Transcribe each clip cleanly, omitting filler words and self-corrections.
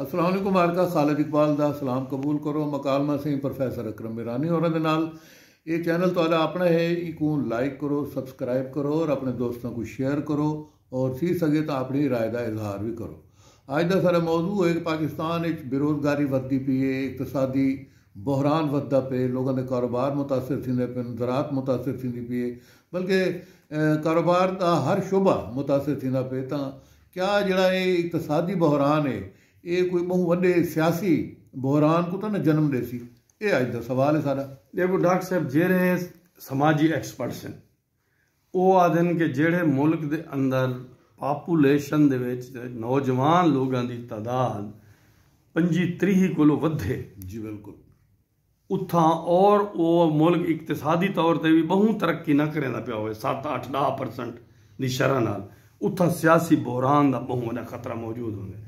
अस्सलाम वालेकुम। मारका खालिद इकबाल दा सलाम कबूल करो। मकालमा सिंह प्रोफैसर अकरम मिरानी और ये चैनल तो अपना है, इको लाइक करो, सब्सक्राइब करो और अपने दोस्तों को शेयर करो और सी सके तो अपनी राय का इजहार भी करो। अज का सारा मौजू है कि पाकिस्तान बेरोजगारी वधदी पई है, इकतसादी बहरान वधदा पे, लोगों के कारोबार मुतासर थींदे पे, ज़राअत मुतासर थींदी पई है, बल्कि कारोबार का हर शोबा मुतासर थींदा पे। तो क्या जड़ा ये इकतसादी बहरान है ये कोई बहु वड्डे सियासी बहरान को तो न जन्म देसी? ये अज का सवाल है सारा। देखो डॉक्टर साहब, जेड़े समाजी एक्सपर्ट्स हैं वो आदन कि जेड़े मुल्क के अंदर पापूलेशन दे विच नौजवान लोगों की तादाद 25-30 कोलों वधे, जी बिल्कुल, उथा और वो मुल्क इकतसादी तौर पर भी बहु तरक्की न करेंदा पिया हो 7-8-10% की शरह नाल, उथा सियासी बहरान का बहु वड्डा खतरा मौजूद होंगे।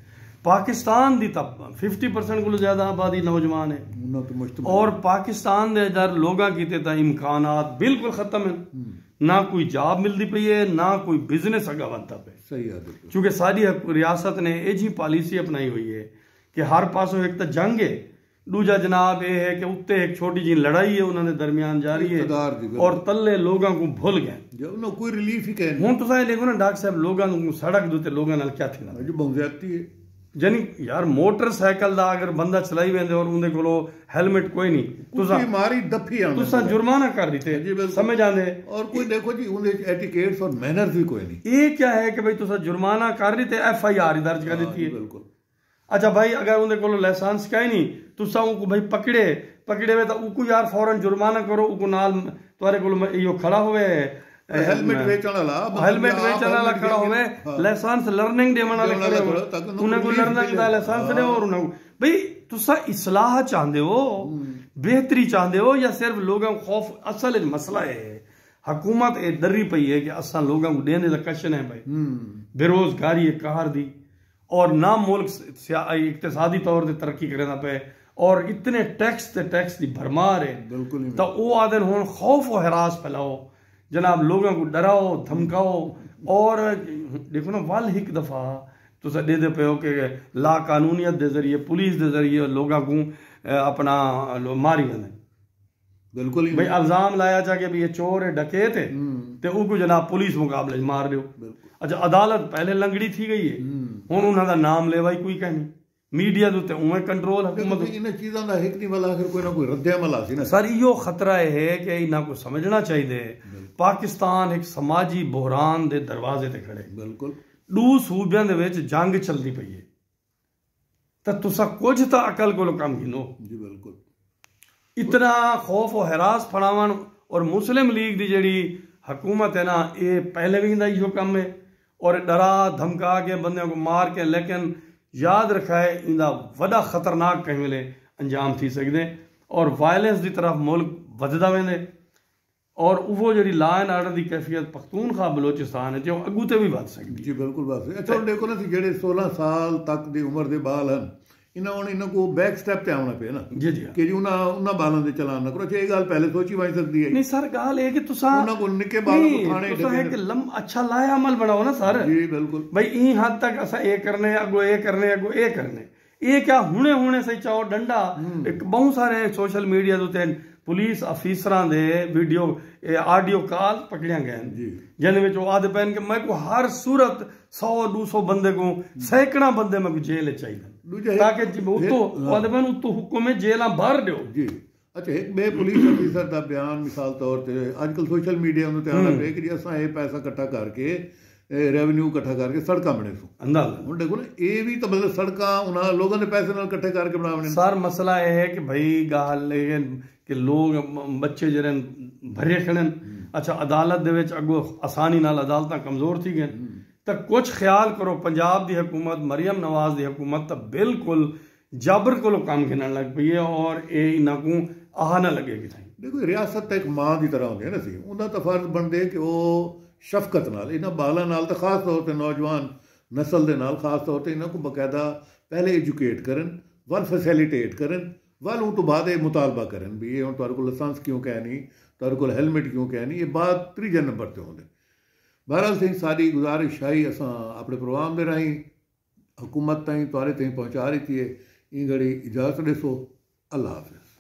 पाकिस्तान की तो 50% को ज्यादा आबादी नौजवान है और पाकिस्तान के अंदर लोगों की इम्कानात बिल्कुल खत्म है। ना कोई जॉब मिलती पई है, ना कोई बिजनेस अगा बनता पे। सही है, क्योंकि सारी रियासत ने यही पॉलिसी अपनाई हुई है कि हर पासों एक तो जंग है, दूजा जनाब ये है कि उत्ते एक छोटी जी लड़ाई है उन्होंने दरमियान जारी है और तले लोगों को भुल गए, कोई रिलीफ ही कहने। हुण तुसीं देखो ना डॉक्टर साहब, लोगों को सड़क दे लोगों नाल क्या थी है जानी यार, मोटरसाइकिल दा अगर बंदा चलाई वेंदे और उनके कोलो हेलमेट कोई नहीं, तुसा मारी दफी आंदा, तुसा जुर्माना कर दीते, समझ आंदे। और कोई देखो जी उनके एटिकेट्स और मैनर्स भी कोई नहीं। ये क्या है कि भाई तुसा जुर्माना कर दीते, FIR दर्ज कर दी है। बिल्कुल। अच्छा भाई, अगर उनके कोलो लाइसेंस का ही नहीं, तुसा उनको भाई पकड़े वे तो उनको यार फौरन जुर्माना करो, उनको नाल तुम्हारे कोलो इयो खड़ा होवे हेलमेट वेचण वाला खड़ा होवे, लाइसेंस लर्निंग देवण वाले खड़े होवे, उन्हें को लर्निंग दा लाइसेंस दे और उन्हें भाई तुसा इस्लाह चाहते हो, बेहतरी चाहते हो या सिर्फ लोगों को खौफ? असल मसला है हुकूमत ये डरी पई है कि असा लोगों को देने का कशन है भाई, बेरोजगारी है कहर दी और ना मुल्क इकतसादी तौर पर तरक्की करेंदा पे और इतने टैक्स की भरमार है। बिल्कुल। तो वो आदन हुण खौफ और हरास फैलाओ जनाब, लोगों को डराओ धमकाओ और देखो ना वाल एक दफा तुस दे पे हो कि ला कानूनियत के जरिए, पुलिस के जरिए लोगों को अपना मारी वेंदे। बिल्कुल भाई इल्जाम लाया जा कि ये चोर है, डकैत है, तो उनको जनाब पुलिस मुकाबले मार दो। अच्छा, अदालत पहले लंगड़ी थी गई है, हुण उन्होंने नाम ले भाई कोई कहनी, मीडिया के उवें कंट्रोल हुकूमत इन चीज़ों का एक नहीं वाला, आखिर कोई ना कोई रद्द-ए-अमल आसी ना। सर इहो खतरा है कि इन्हां को समझना चाहिए पाकिस्तान एक समाजी बहरान के दरवाजे ते खड़े। बिल्कुल। दू सूबियां दे विच जंग चलती पई है तो तुसा कुछ तो अकल को कम गिनो। जी बिल्कुल। इतना खौफ और हरास फड़ावन और मुस्लिम लीग की जिहड़ी हुकूमत है ना, ये पहले भी इनका इहो कम है और डरा धमका के बंदे को मार के, लेकिन याद रखा है इनका वड़ा खतरनाक कहीं वेले अंजाम थी सकते और वायलेंस की तरफ मुल्क वधदा वेंदे और वो जी लॉ एंड आर्डर की कैफियत पख्तूनख्वा बलोचिस्तान है जो अगू ते भी वध सकती। जी बिल्कुल बस। अच्छा देखो ना जेडे 16 साल तक की उम्र के बाल हैं, इन्हों को बैक स्टैप ते आना पे ना जी कि जी उन्होंने बालों के चलान ना करो। अच्छा, ये गल पहले सोची वाई सकती है? नहीं सर, गाल है कि तुसा को निके बालों को खाने है कि अच्छा लाया अमल बनाओ ना सर। जी बिल्कुल। भाई ई हद तक असा ये करने अगो ये करने अगो ये करने, ये क्या हुणे सही चाहो डंडा। एक बहुत सारे सोशल मीडिया उत्ते पुलिस अफीसरां दे वीडियो ऑडियो कॉल पकड़िया गए जिन्हें आदि पैन के मैं को हर सूरत 100-200 बंदे को सैकड़ा बंदे मैं जेल चाहिए ताकि उतो हुक्म है जेल भर दो जी। अच्छा, एक बे पुलिस अफीसर का बयान मिसाल तौर पर अजकल सोशल मीडिया में आना पे कि असा ये पैसा इकट्ठा करके रेवन्यू इकट्ठा करके सड़क बने सो अंदाजा। देखो ना, ये भी तो मतलब सड़क उन्होंने लोगों ने पैसे नाल इकट्ठे करके बनाने। सर मसला यह है कि भाई गाल कि लोग बच्चे जरे भरे खड़े। अच्छा, अदालत दे विच अगो आसानी नाल अदालत कमजोर थी गए तो कुछ ख्याल करो पंजाब की हुकूमत, मरियम नवाज की हुकूमत तो बिल्कुल जबर को काम गिनन लग पई है और ये इन्हां को आह ना लगेगी। देखो, रियासत तो एक मां की तरह होंदी है ना सी, उनका तो फर्ज बनते कि वो शफकत नाल इन्हां बालां नाल तो खास तौर पर नौजवान नस्ल के नाल खास तौर पर इन्हां को बकायदा पहले एजुकेट करन, वल फैसिलिटेट करन, वल उस तो बाद मुतालबा करन भी ये हुण तुहाडे कोल लाइसेंस क्यों कहनी, तुहाडे कोल हेलमेट क्यों कहनी, ये बात त्रीजे नंबर पर होंदे। बहरहाल सिंह सारी गुजारिश है असां अपने प्रोग्राम के राही हुकूमत ताईं तुहारे ताईं पहुंचा रही है। ई घड़ी इजाज़त ॾिसो। अल्लाह हाफ़िज़।